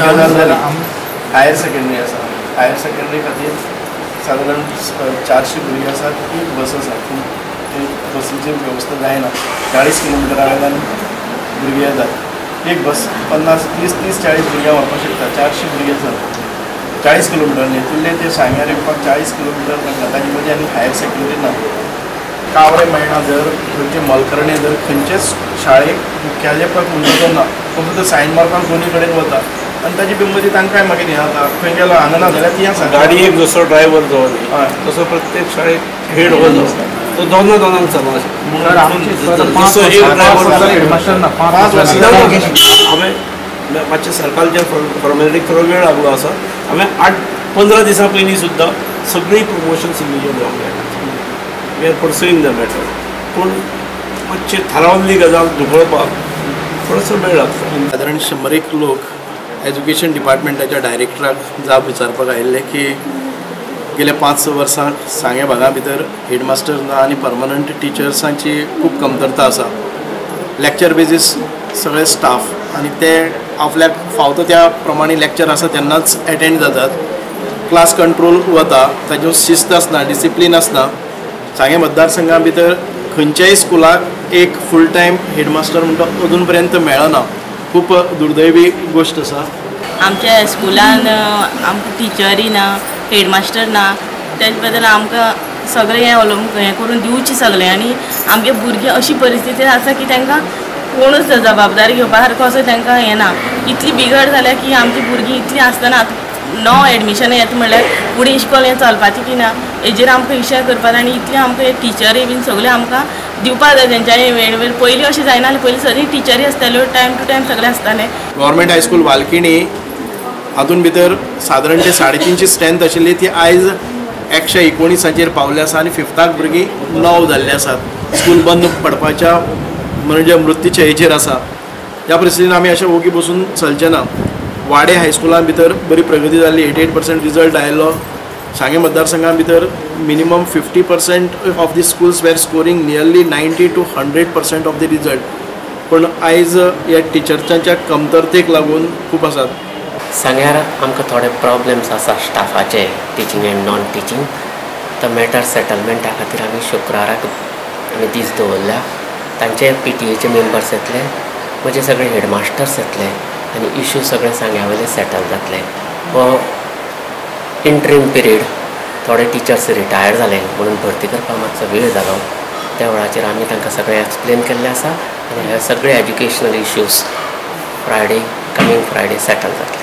गजाल जाल्यार higher secondary आसा. हायर सेकंडरी खातीर सादारण 400 भुरगीं आसात. एक बस आसा पूण बसीची वेवस्था जायना. 40 किलोमिटरा वयल्यान भुरगीं येतात. एक बस 50-30-40 भुरग्यां व्हरपाक शकता. 400 भुरगीं आसात. 40 किलोमिटर न्ही ते सांग्यार येवपाक 40 किलोमिटर मेळटा. ताजे मदीं आनी हायर सेकंडरी ना. कावरे मेळना धर, खंयचे मलकर्णे धर, खंयचेच शाळेक मुख्याध्यापक म्हणटा तो ना. फक्त सायन मारपाक दोनी कडेन वता आनी ताजे मदीं तांकांय मागीर हें जाता. खंय गेलो हांगा ना जाल्यार ती आसा गाडयेक जसो ड्रायव्हर जो तसो प्रत्येक शाळेक हेड हो तो दोनांक चलना. हांवें मातशें सरकारच्या फॉर्मेलिटीक थोडो वेळ लागलो आसा. हांवें 8-15 दिसां पयलीं सुद्दां सगळीं प्रमोशन्स इमिजिएट जावंक जाय. We are pursuing the matter. पूण मातशें थारावल्ली गजाल धुकळपाक थोडोसो वेळ लागता. सादारण 100 लोक एज्युकेशन डिपार्टमेंटाच्या डायरेक्टराक जाप विचारपाक आयिल्ले की गेल्या 5-6 वर्सां सांगे भागा भितर हेडमास्टर ना आनी परमनंट टिचर्सांची खूब कमतरता आसा. लॅक्चर बेजीस सगळे स्टाफ आनी ते आपल्याक फावता त्या प्रमाणे लॅक्चर आसा तेन्नाच एटेंड जातात. क्लास कंट्रोल वता, ताज्यो शिस्त आसना, डिसिप्लीन आसना. सांगे मतदारसंघा भितर खंयच्याय स्कुलाक एक फूल टायम हेडमास्टर म्हणटा अजून पर्यंत मेळना. खूब दुर्दैवी गोश्ट आसा. आमच्या स्कुलान आमकां टिचरी ना, हेडमास्टर ना. तेजे बद्दल आमकां सगळें हें करून दिवचें सगळें. आनी आमगे भुरगीं अशी परिस्थिती आसा की तांकां कोणूच जबाबदारी घेवपा सारको असो तांकां हें ना. इतली बिगड जाल्या की आमची भुरगीं इतलीं आसतना नो एडमिशन येता म्हणल्यार फुडें इश्कोल हें चलपाचें की ना हेजेर आमकां विशय करपाक जाय. आनी इतली आमकां टिचरी बीन सगळें आमकां दिवपाक जाय तेंच्यांनी वेळ वेळ. पयलीं अशें जायना जाल्यार पयलीं सगळीं टिचरी आसताल्यो, टायम टू टायम सगळें आसतालें. गव्हर्मेंट हायस्कूल वालकिणी हातून भितर सादारण 350 स्ट्रेंथ आशिल्ली ती आयज 119 पावले आसा आनी 5थाक भुरगीं 9 जाल्ले आसात. स्कूल बंद पडपाच्या म्हणजे मृत्यूच्या हेचेर आसा. ह्या परिस्थितीन आमी अशें ओगी बसून चलचे ना. वाडे हायस्कुलान भितर बरी प्रगती जाल्ली. 88% रिजल्ट आयलो. सांगे मतदारसंघा भितर minimum 50% of the schools were scoring nearly 90 to 100% of the result. पूण आयज ह्या टिचर्सांच्या कमतरतेक लागून खूब आसात. सांग्यार आमकां थोडे प्रॉब्लेम्स आसा स्टाफाचे, टिचींग एंड नॉन टिचींग. तो मॅटर सेटलमेंटा खातीर आमी शुक्राराक आमी दीस दवरल्या. तांचे PTA मेंबर्स येतले, म्हजे सगळे हेडमास्टर्स येतले आनी इश्यू सगळे सांग्या वयले सेटल जातले. हो इंट्रीम पिरियड थोडे टिचर्स रिटायर जाले म्हणून भरती करपाक मातसो वेळ जालो. त्या वेळाचेर आमी तांकां सगळें एक्सप्लेन केल्लें आसा आनी हे सगळे educational issues coming Friday settle जातले.